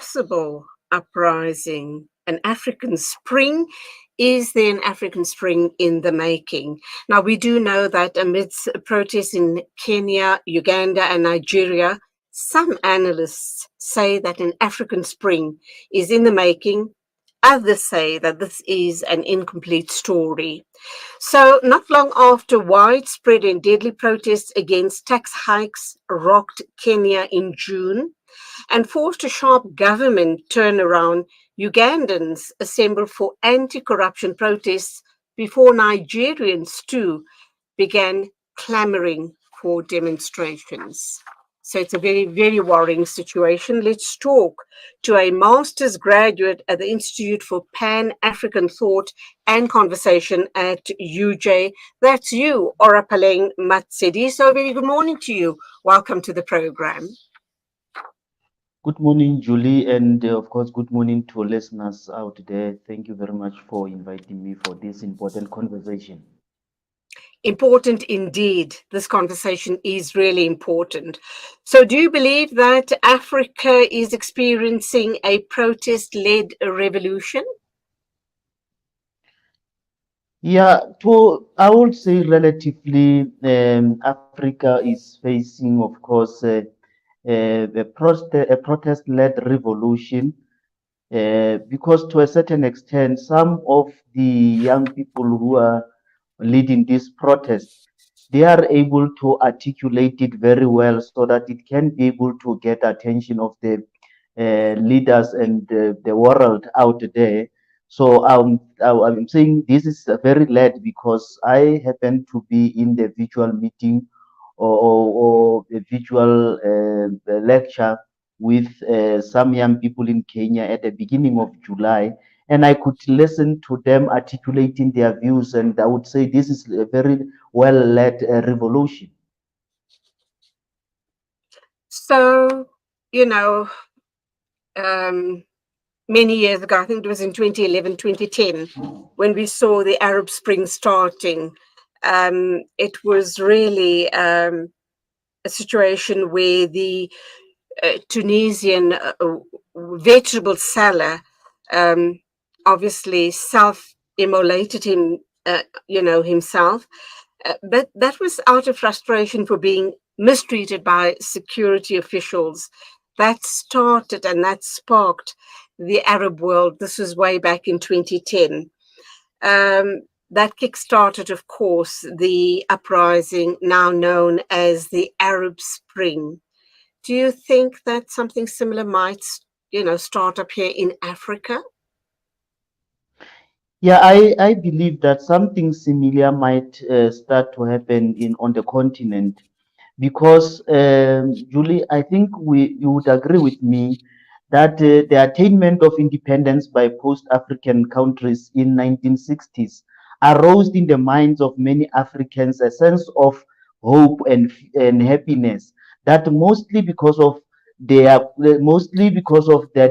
possible uprising, an African spring? Is there an African spring in the making? Now, we do know that amidst protests in Kenya, Uganda, and Nigeria, some analysts say that an African spring is in the making. Others say that this is an incomplete story. So, not long after widespread and deadly protests against tax hikes rocked Kenya in June and forced a sharp government turnaround, Ugandans assembled for anti corruption protests before Nigerians too began clamoring for demonstrations. So it's a very, very worrying situation. Let's talk to a master's graduate at the Institute for Pan-African Thought and Conversation at UJ. That's you, Orapeleng Matsediso. Very good morning to you. Welcome to the program. Good morning, Julie, and of course, good morning to listeners out there. Thank you very much for inviting me for this important conversation. Important indeed. This conversation is really important. So, do you believe that Africa is experiencing a protest-led revolution? Yeah, I would say relatively, Africa is facing, of course, a protest-led revolution. Because to a certain extent, some of the young people who are leading this protest, they are able to articulate it very well so that it can be able to get attention of the leaders and the world out there. So I'm saying this is very led because I happen to be in the virtual meeting or a virtual lecture with some young people in Kenya at the beginning of July, and I could listen to them articulating their views, and I would say this is a very well-led revolution. So, you know, um, many years ago, I think it was in 2011, 2010, when we saw the Arab Spring starting, it was really a situation where the Tunisian vegetable seller obviously self-immolated himself. But that was out of frustration for being mistreated by security officials. That started and that sparked the Arab world. This was way back in 2010. That kick-started, of course, the uprising now known as the Arab Spring. Do you think that something similar might, start up here in Africa? Yeah, I believe that something similar might start to happen on the continent because, Julie, I think you would agree with me that the attainment of independence by post-African countries in 1960s aroused in the minds of many Africans a sense of hope and happiness that mostly because of the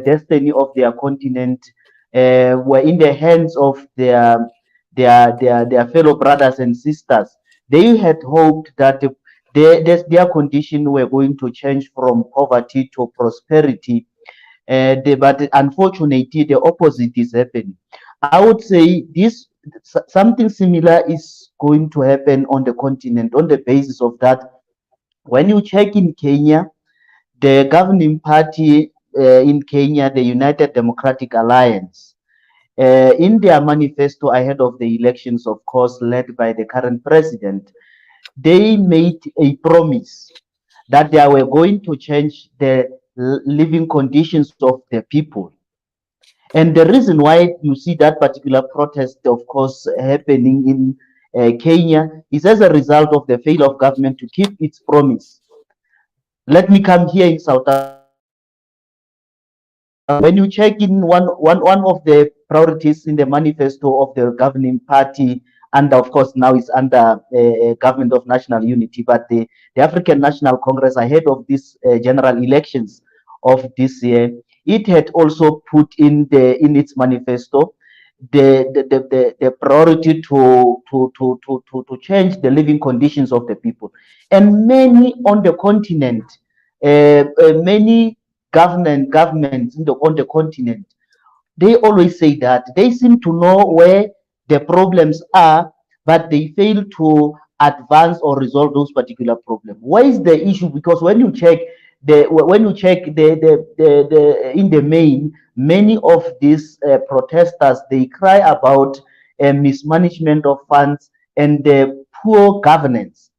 destiny of their continent were in the hands of their fellow brothers and sisters. They had hoped that their condition were going to change from poverty to prosperity. But unfortunately, the opposite is happening. I would say something similar is going to happen on the continent on the basis of that. When you check in Kenya, the governing party in Kenya, the United Democratic Alliance, in their manifesto ahead of the elections, of course, led by the current president, they made a promise that they were going to change the living conditions of the people. And the reason why you see that particular protest, of course, happening in Kenya is as a result of the failure of government to keep its promise. Let me come here in South Africa. When you check in one of the priorities in the manifesto of the governing party, and of course now it's under government of national unity, but the African National Congress ahead of these general elections of this year, it had also put in its manifesto the priority to change the living conditions of the people. And many on the continent, many governments on the continent, they always say that they seem to know where the problems are, but they fail to advance or resolve those particular problems. Where is the issue? Because when you check the in the main, many of these protesters, they cry about mismanagement of funds and poor governance.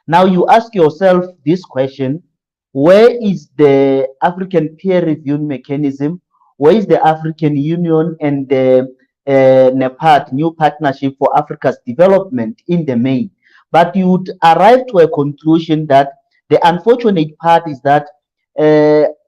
Now you ask yourself this question: where is the African peer review mechanism? Where is the African Union and the NEPAD, New Partnership for Africa's Development, in the main? But you would arrive to a conclusion that the unfortunate part is that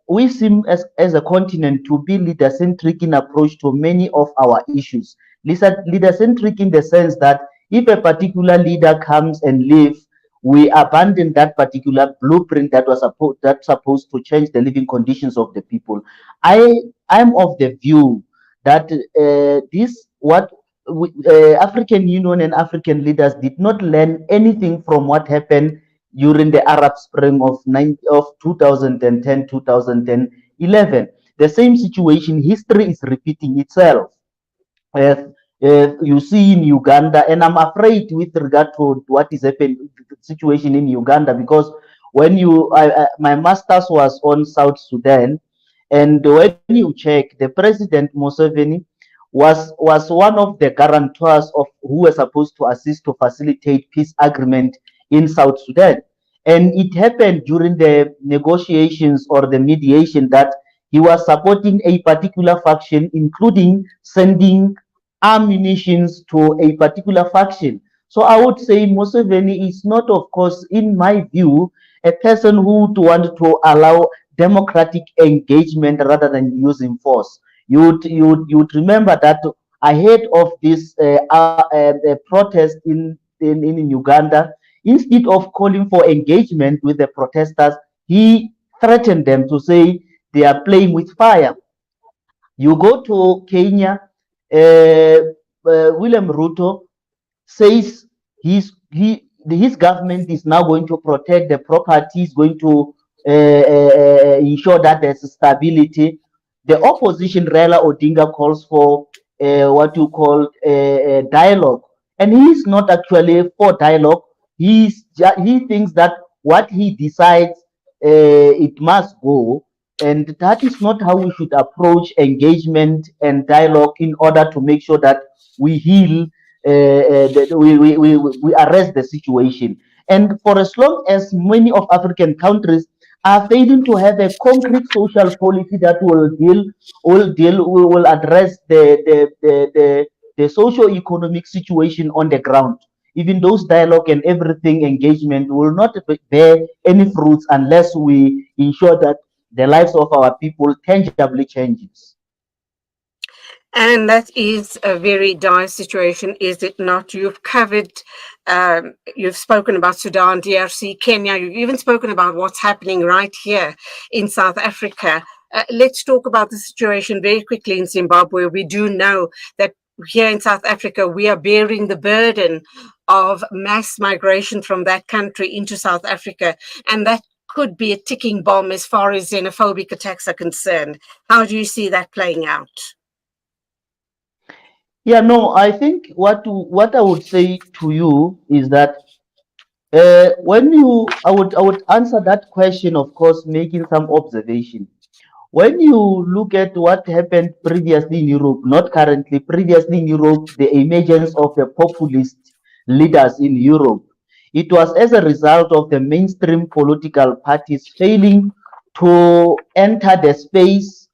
we seem as a continent to be leader-centric in approach to many of our issues. Leader-centric in the sense that if a particular leader comes and leaves, we abandon that particular blueprint that was supposed to change the living conditions of the people. I'm of the view that this what African Union and African leaders did not learn anything from what happened during the Arab Spring of 2010 2011. The same situation, history is repeating itself. uh, you see in Uganda, and I'm afraid with regard to what is happening, the situation in Uganda, because my master's was on South Sudan, and when you check, the President Museveni was one of the guarantors of who were supposed to assist to facilitate peace agreement in South Sudan, and it happened during the negotiations or the mediation that he was supporting a particular faction, including sending ammunition to a particular faction. So I would say Museveni is not, of course, in my view, a person who would want to allow democratic engagement rather than using force. You'd remember that ahead of this protest in Uganda, instead of calling for engagement with the protesters, he threatened them to say they are playing with fire. You go to Kenya, William Ruto says his government is now going to protect the properties, going to ensure that there's stability. The opposition, Raila Odinga, calls for what you call dialogue, and he's not actually for dialogue. He thinks that what he decides, it must go, and that is not how we should approach engagement and dialogue in order to make sure that we heal, we arrest the situation. And for as long as many of African countries are failing to have a concrete social policy that will address the socio-economic situation on the ground, even those dialogue and everything engagement will not bear any fruits unless we ensure that the lives of our people tangibly changes. And that is a very dire situation, is it not? You've covered, you've spoken about Sudan, DRC, Kenya. You've even spoken about what's happening right here in South Africa. Let's talk about the situation very quickly in Zimbabwe. We do know that here in South Africa, we are bearing the burden of mass migration from that country into South Africa. And that could be a ticking bomb as far as xenophobic attacks are concerned. How do you see that playing out? Yeah, no, I think what I would say to you is that I would answer that question, of course, making some observation. When you look at what happened previously in Europe, not currently, previously in Europe, the emergence of the populist leaders in Europe, it was as a result of the mainstream political parties failing to enter the space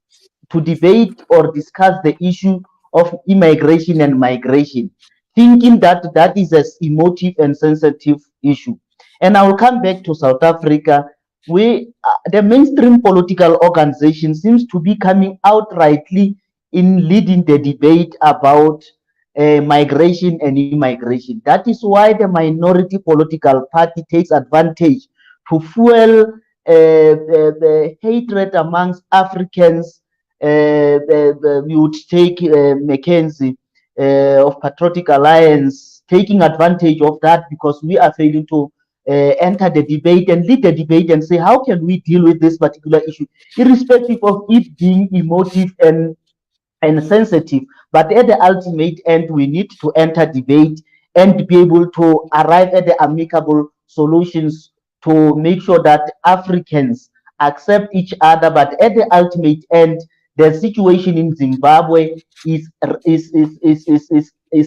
to debate or discuss the issue of immigration and migration, thinking that that is an emotive and sensitive issue. And I will come back to South Africa. The mainstream political organization seems to be coming outrightly in leading the debate about migration and immigration. That is why the minority political party takes advantage to fuel the hatred amongst Africans. We would take Mackenzie of Patriotic Alliance taking advantage of that because we are failing to enter the debate and lead the debate and say, how can we deal with this particular issue, irrespective of it being emotive and sensitive. But at the ultimate end, we need to enter debate and be able to arrive at the amicable solutions to make sure that Africans accept each other. But at the ultimate end, the situation in Zimbabwe is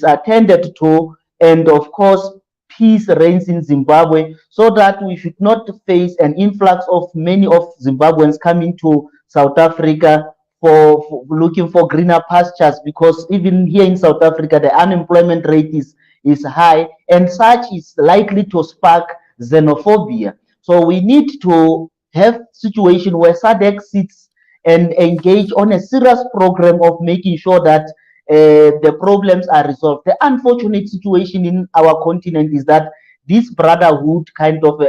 attended to, and of course, peace reigns in Zimbabwe, so that we should not face an influx of many of Zimbabweans coming to South Africa for looking for greener pastures, because even here in South Africa the unemployment rate is high, and such is likely to spark xenophobia. So we need to have situation where SADC sits and engage on a serious program of making sure that the problems are resolved. The unfortunate situation in our continent is that this brotherhood kind of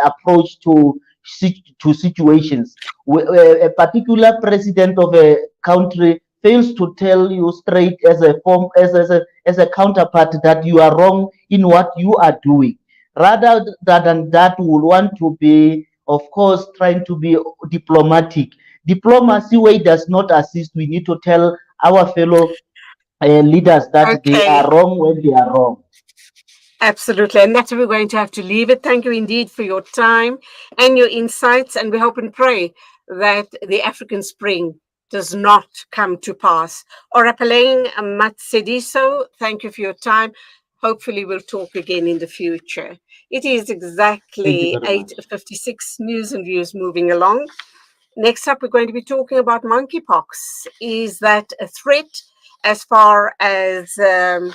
approach to situations, a particular president of a country fails to tell you straight as a form as a counterpart that you are wrong in what you are doing. Rather than that, we will want to be, of course, trying to be diplomatic. Diplomacy way does not assist. We need to tell our fellow leaders that they are Okay. wrong when they are wrong. Absolutely. And that's where we're going to have to leave it. Thank you indeed for your time and your insights. And we hope and pray that the African Spring does not come to pass. Orapeleng Matsediso, thank you for your time. Hopefully we'll talk again in the future. It is Thank you exactly very much. 8:56 news and views moving along. Next up, we're going to be talking about monkeypox. Is that a threat as far as the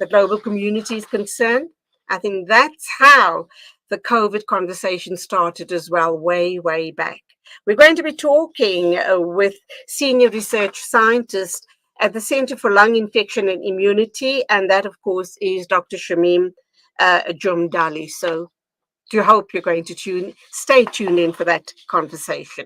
global community is concerned? I think that's how the COVID conversation started as well, way, way back. We're going to be talking with senior research scientist at the Center for Lung Infection and Immunity, and that, of course, is Dr. Shamim Jumdali. So, do hope you're going to stay tuned in for that conversation.